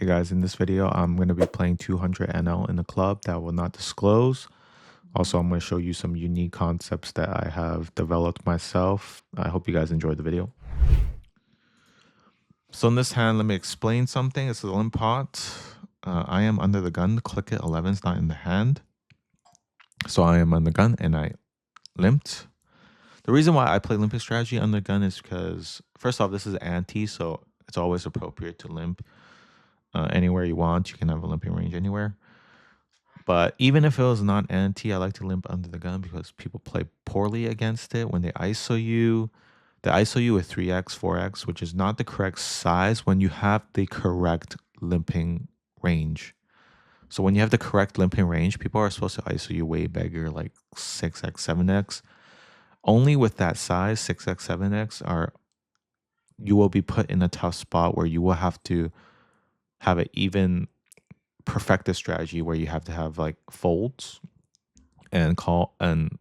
Okay guys, in this video, I'm going to be playing 200 NL in a club that I will not disclose. Also, I'm going to show you some unique concepts that I have developed myself. I hope you guys enjoyed the video. So in this hand, let me explain something. It's a limp pot. I am under the gun. Click it. 11 is not in the hand. So I am on the gun and I limped. The reason why I play limping strategy under gun is because, first off, this is anti, so it's always appropriate to limp anywhere you want. You can have a limping range anywhere. But even if it was not anti, I like to limp under the gun because people play poorly against it. When they ISO you with 3x, 4x, which is not the correct size when you have the correct limping range. So when you have the correct limping range, people are supposed to ISO you way bigger, like 6x, 7x. Only with that size, 6x, 7x, you will be put in a tough spot where you will have to have an even perfected strategy where you have to have like folds and call and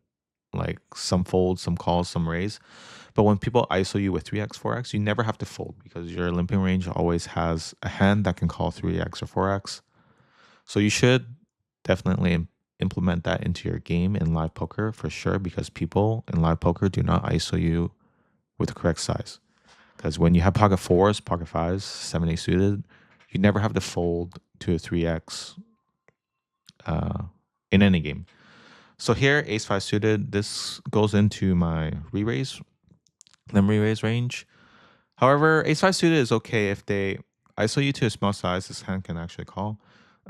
like some folds, some calls, some raise. But when people ISO you with 3x, 4x, you never have to fold because your limping range always has a hand that can call 3x or 4x. So you should definitely implement that into your game in live poker for sure, because people in live poker do not ISO you with the correct size. Because when you have pocket fours, pocket fives, 7-8 suited, you never have to fold to a 3x in any game. So here, ace 5 suited, this goes into my re-raise, limb re-raise range. However, ace 5 suited is okay if they ISO you to a small size. This hand can actually call.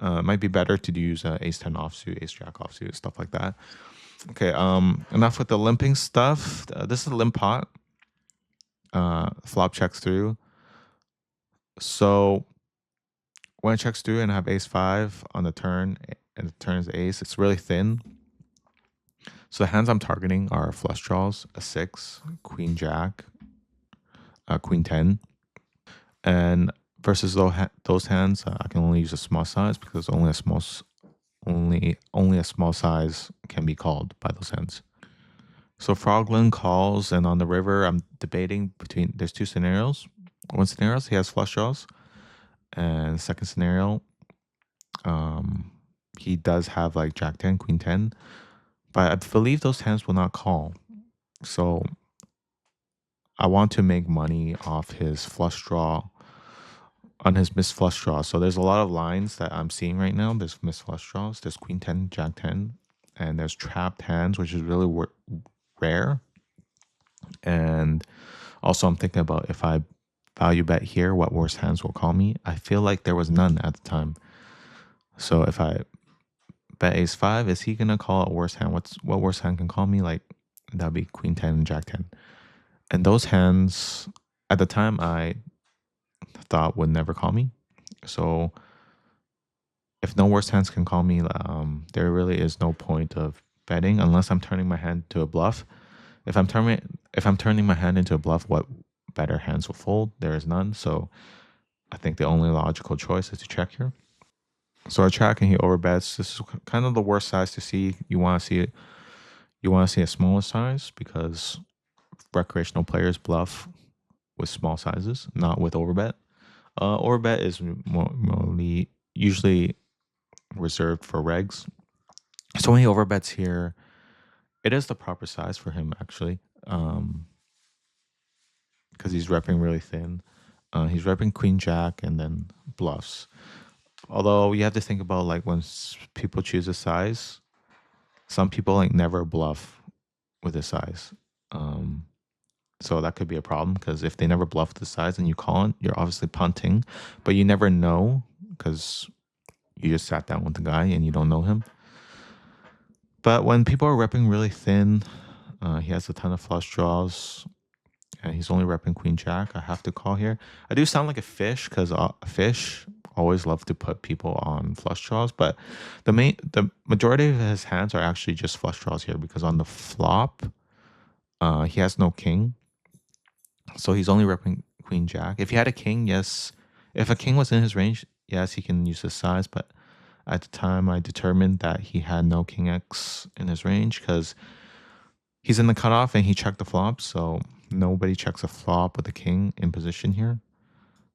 It might be better to use ace 10 offsuit, ace jack offsuit, stuff like that. Okay, enough with the limping stuff. This is a limp pot. Flop checks through. So when it checks through and I have ace 5 on the turn, and the turn is ace, it's really thin. So the hands I'm targeting are flush draws, a 6, queen jack, queen 10. And versus those hands, I can only use a small size because only a small size can be called by those hands. So Frogland calls, and on the river, I'm debating between, there's two scenarios. One scenario, he has flush draws, and second scenario, he does have like jack 10, queen 10, but I believe those hands will not call. So I want to make money off his flush draw, on his missed flush draw. So there's a lot of lines that I'm seeing right now. There's missed flush draws, there's queen 10, jack 10, and there's trapped hands, which is really rare. And also I'm thinking about, if I value bet here, what worse hands will call me. I feel like there was none at the time. So if I bet ace 5, is he gonna call a worse hand? What worse hand can call me? Like, that'd be queen 10 and jack 10. And those hands at the time I thought would never call me. So if no worse hands can call me, there really is no point of betting unless I'm turning my hand to a bluff. If I'm turning my hand into a bluff, what better hands will fold? There is none. So I think the only logical choice is to check here. So I check and he overbets. This is kind of the worst size to see. You want to see it. You want to see a smaller size because recreational players bluff with small sizes, not with overbet. Overbet is usually reserved for regs. So when he overbets here, it is the proper size for him actually, because he's repping really thin. He's repping queen jack and then bluffs. Although you have to think about, like, when people choose a size, some people like never bluff with this size. So that could be a problem, because if they never bluff the size and you call it, you're obviously punting, but you never know because you just sat down with the guy and you don't know him. But when people are repping really thin, he has a ton of flush draws, and he's only repping queen jack, I have to call here. I do sound like a fish because fish always love to put people on flush draws, but the majority of his hands are actually just flush draws here, because on the flop, he has no king. So he's only repping queen jack. If he had a king, yes. If a king was in his range, yes, he can use his size. But at the time, I determined that he had no king X in his range because he's in the cutoff and he checked the flop. So nobody checks a flop with a king in position here.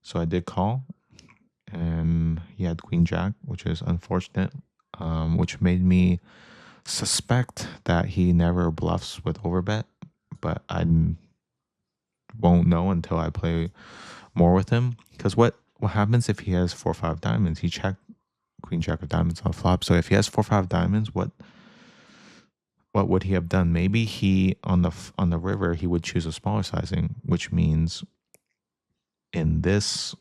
So I did call. And had queen jack, which is unfortunate, which made me suspect that he never bluffs with overbet, but won't know until I play more with him. Because what happens if he has 4 or 5 diamonds? He checked queen jack of diamonds on flop. So if he has 4 or 5 diamonds, what would he have done? Maybe he on the river he would choose a smaller sizing, which means in this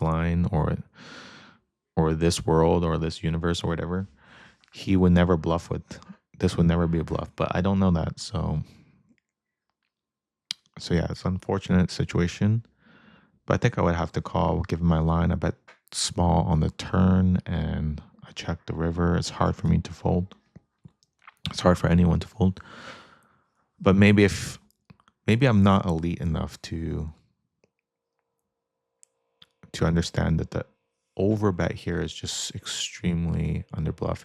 line or this world or this universe or whatever, he would never bluff with this would never be a bluff. But I don't know that, so yeah, it's an unfortunate situation. But I think I would have to call given my line. I bet small on the turn and I check the river. It's hard for me to fold. It's hard for anyone to fold. But maybe I'm not elite enough to understand that the overbet here is just extremely underbluff.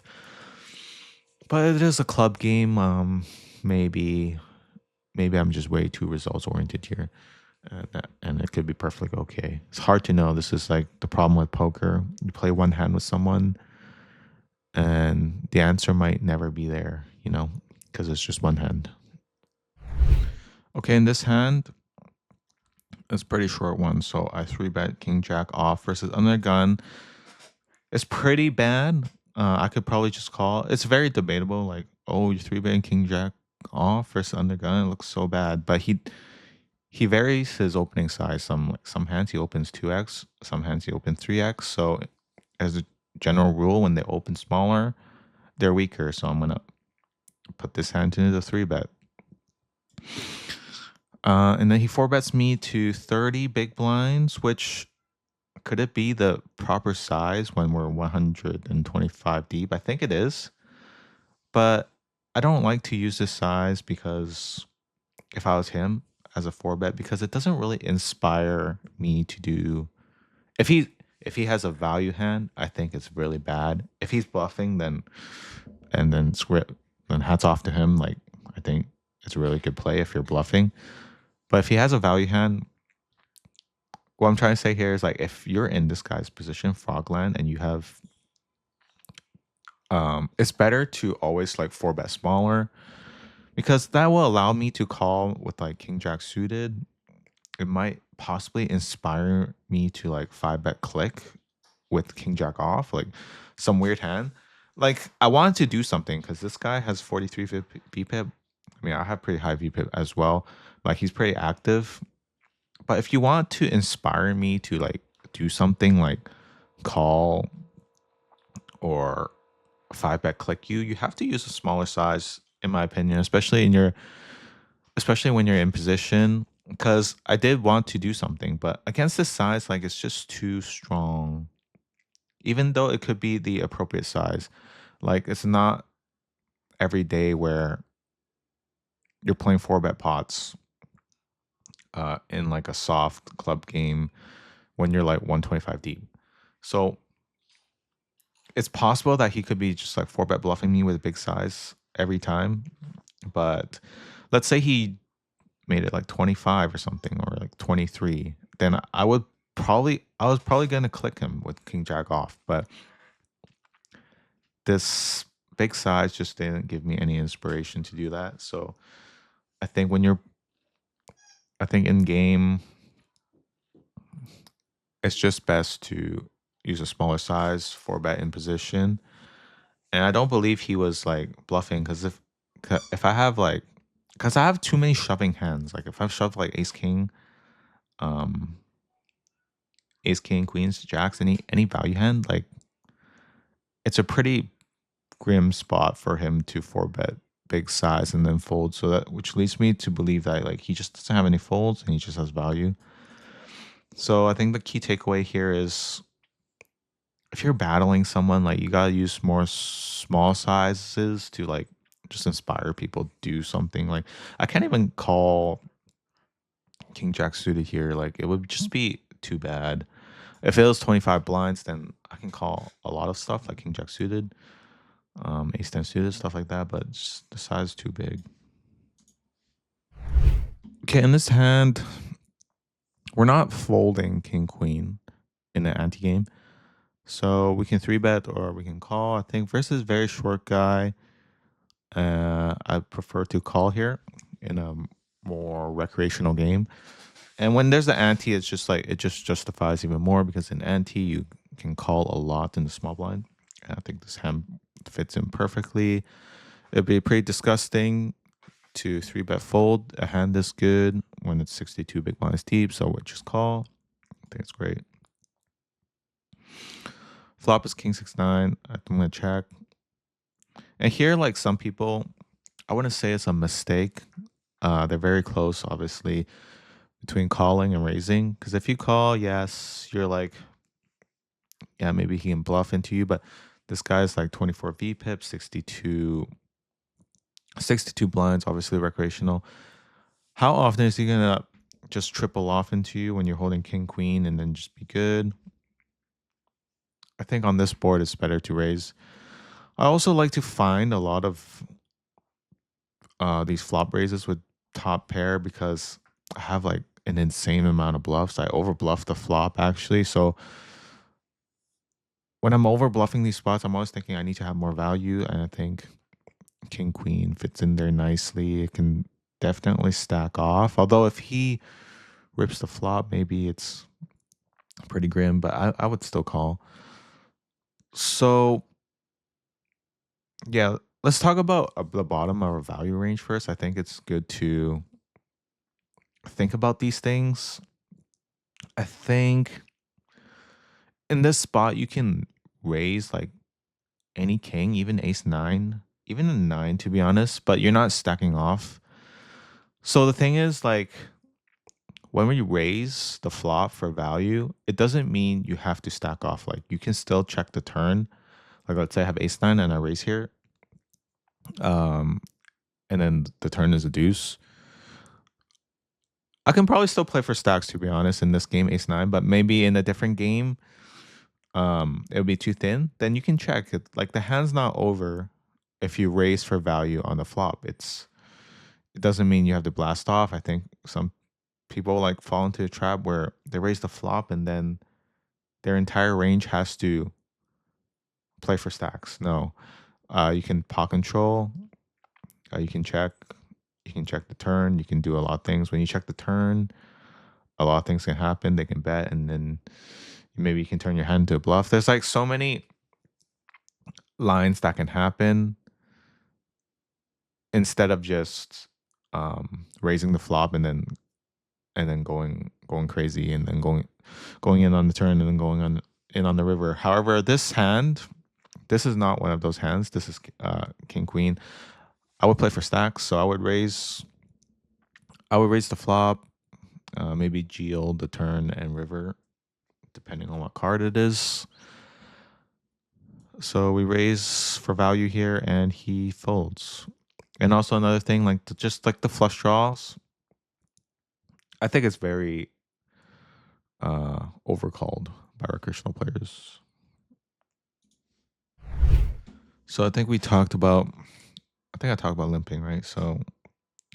But it is a club game. Maybe I'm just way too results oriented here, and it could be perfectly okay. It's hard to know. This is like the problem with poker. You play one hand with someone, and the answer might never be there, because it's just one hand. Okay, in this hand, it's a pretty short one. So I 3-bet king jack off versus under gun. It's pretty bad. I could probably just call. It's very debatable. Like, oh, you 3-betting king jack off versus under gun. It looks so bad. But he varies his opening size. Some hands he opens 2x. Some hands he opens 3x. So as a general rule, when they open smaller, they're weaker. So I'm gonna put this hand into the 3-bet. And then he 4-bets me to 30 big blinds, which could it be the proper size when we're 125 deep? I think it is. But I don't like to use this size because if I was him as a 4-bet, because it doesn't really inspire me to do. If he has a value hand, I think it's really bad. If he's bluffing, then hats off to him. Like, I think it's a really good play if you're bluffing. But if he has a value hand, what I'm trying to say here is like if you're in this guy's position, Frogland, and you have it's better to always like 4-bet smaller because that will allow me to call with like king jack suited. It might possibly inspire me to like 5-bet click with king jack off, like some weird hand. Like I wanted to do something because this guy has 43 VPIP. I mean, I have pretty high VPIP as well. Like he's pretty active. But if you want to inspire me to like do something like call or 5-bet click you have to use a smaller size, in my opinion, especially when you're in position. Because I did want to do something, but against this size, like it's just too strong. Even though it could be the appropriate size, like it's not every day where you're playing 4-bet pots in like a soft club game when you're like 125 deep. So it's possible that he could be just like 4-bet bluffing me with a big size every time. But let's say he made it like 25 or something, or like 23, then I was probably gonna click him with king jack off. But this big size just didn't give me any inspiration to do that. So I think in game, it's just best to use a smaller size 4-bet in position. And I don't believe he was like bluffing because if I have like, because I have too many shoving hands. Like if I've shoved like ace king, queens, jacks, any value hand, like it's a pretty grim spot for him to 4-bet big size and then fold. So that, which leads me to believe that like he just doesn't have any folds and he just has value. So I think the key takeaway here is if you're battling someone, like you gotta use more small sizes to like just inspire people to do something. Like I can't even call king jack suited here. Like it would just be too bad. If it was 25 blinds, then I can call a lot of stuff like king jack suited, ace 10 suited, stuff like that. But just the size is too big. Okay, in this hand, we're not folding king queen in the ante game. So we can three bet or we can call. I think versus very short guy, I prefer to call here in a more recreational game. And when there's the ante, it's just like it just justifies even more because in ante you can call a lot in the small blind. And I think this hand fits in perfectly. It'd be pretty disgusting to three bet fold a hand this good when it's 62 big blinds deep. So we just call. I think it's great. Flop is king 6-9. I'm gonna check. And here, like some people, I wouldn't say it's a mistake. They're very close, obviously, between calling and raising. Because if you call, yes, you're like, yeah, maybe he can bluff into you, but this guy's like 24 V pips, 62 blinds, obviously recreational. How often is he gonna just triple off into you when you're holding king queen and then just be good? I think on this board it's better to raise. I also like to find a lot of these flop raises with top pair because I have like an insane amount of bluffs. I over bluff the flop actually. So when I'm over bluffing these spots, I'm always thinking I need to have more value. And I think king queen fits in there nicely. It can definitely stack off. Although if he rips the flop, maybe it's pretty grim, but I would still call. So yeah, let's talk about the bottom of our value range first. I think it's good to think about these things. I think in this spot you can raise like any king, even ace nine, even a nine to be honest, but you're not stacking off. So the thing is like when we raise the flop for value, it doesn't mean you have to stack off. Like you can still check the turn. Like let's say I have ace nine and I raise here. Um and then the turn is a deuce. I can probably still play for stacks to be honest in this game, ace nine, but maybe in a different game, it would be too thin. Then you can check it. Like the hand's not over if you raise for value on the flop. It doesn't mean you have to blast off. I think some people like fall into a trap where they raise the flop and then their entire range has to play for stacks. No. You can pot control. You can check. You can check the turn. You can do a lot of things. When you check the turn, a lot of things can happen. They can bet, and then maybe you can turn your hand into a bluff. There's like so many lines that can happen instead of just raising the flop and then going crazy and then going in on the turn and then going on in on the river. However, this hand, this is not one of those hands. This is king queen. I would play for stacks, so I would raise the flop, maybe GL the turn and river, depending on what card it is. So we raise for value here, and he folds. And also another thing, like just like the flush draws, I think it's very overcalled by recreational players. So I think I talked about limping, right? So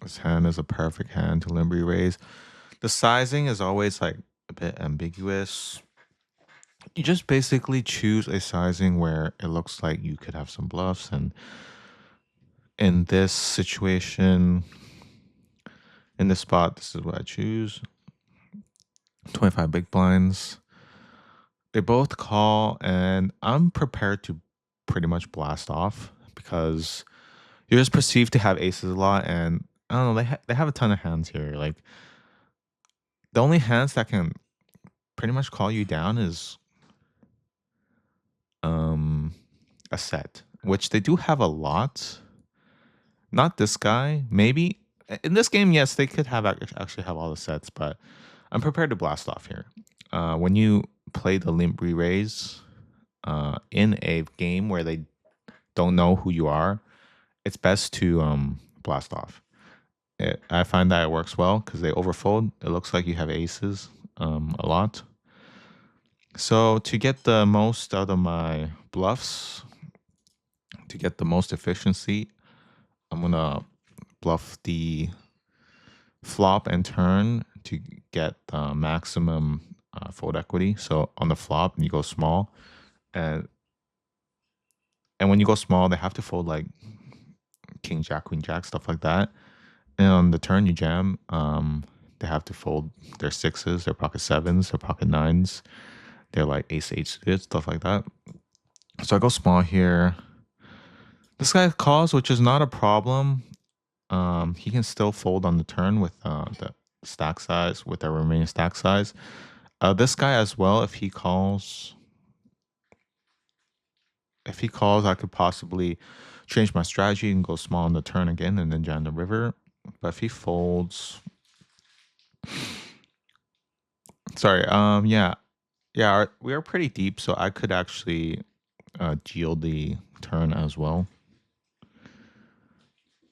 this hand is a perfect hand to limp raise. The sizing is always like a bit ambiguous. You just basically choose a sizing where it looks like you could have some bluffs, and in this situation, in this spot, this is what I choose. 25 big blinds. They both call, and I'm prepared to pretty much blast off because you're just perceived to have aces a lot, and I don't know, they have a ton of hands here. Like the only hands that can pretty much call you down is a set, which they do have a lot. Not this guy, maybe. In this game, yes, they could have actually have all the sets, but I'm prepared to blast off here. When you play the limp re-raise in a game where they don't know who you are, it's best to blast off. I find that it works well because they overfold. It looks like you have aces a lot. So to get the most out of my bluffs, to get the most efficiency, I'm gonna bluff the flop and turn to get maximum fold equity. So on the flop, you go small, and when you go small, they have to fold like king jack, queen jack, stuff like that. And on the turn you jam, they have to fold their sixes, their pocket sevens, their pocket nines, their like ace eight suited, stuff like that. So I go small here. This guy calls, which is not a problem. He can still fold on the turn with the stack size, with the remaining stack size. This guy as well, if he calls, I could possibly change my strategy and go small on the turn again and then jam the river. But if he folds, sorry, yeah, we are pretty deep, so I could actually deal the turn as well.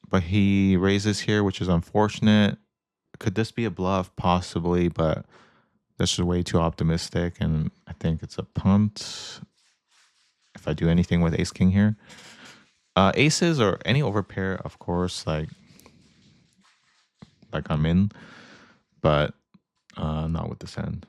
But he raises here, which is unfortunate. Could this be a bluff? Possibly, but this is way too optimistic, and I think it's a punt if I do anything with ace king here. Aces or any overpair, of course, like I'm in, but not with this hand.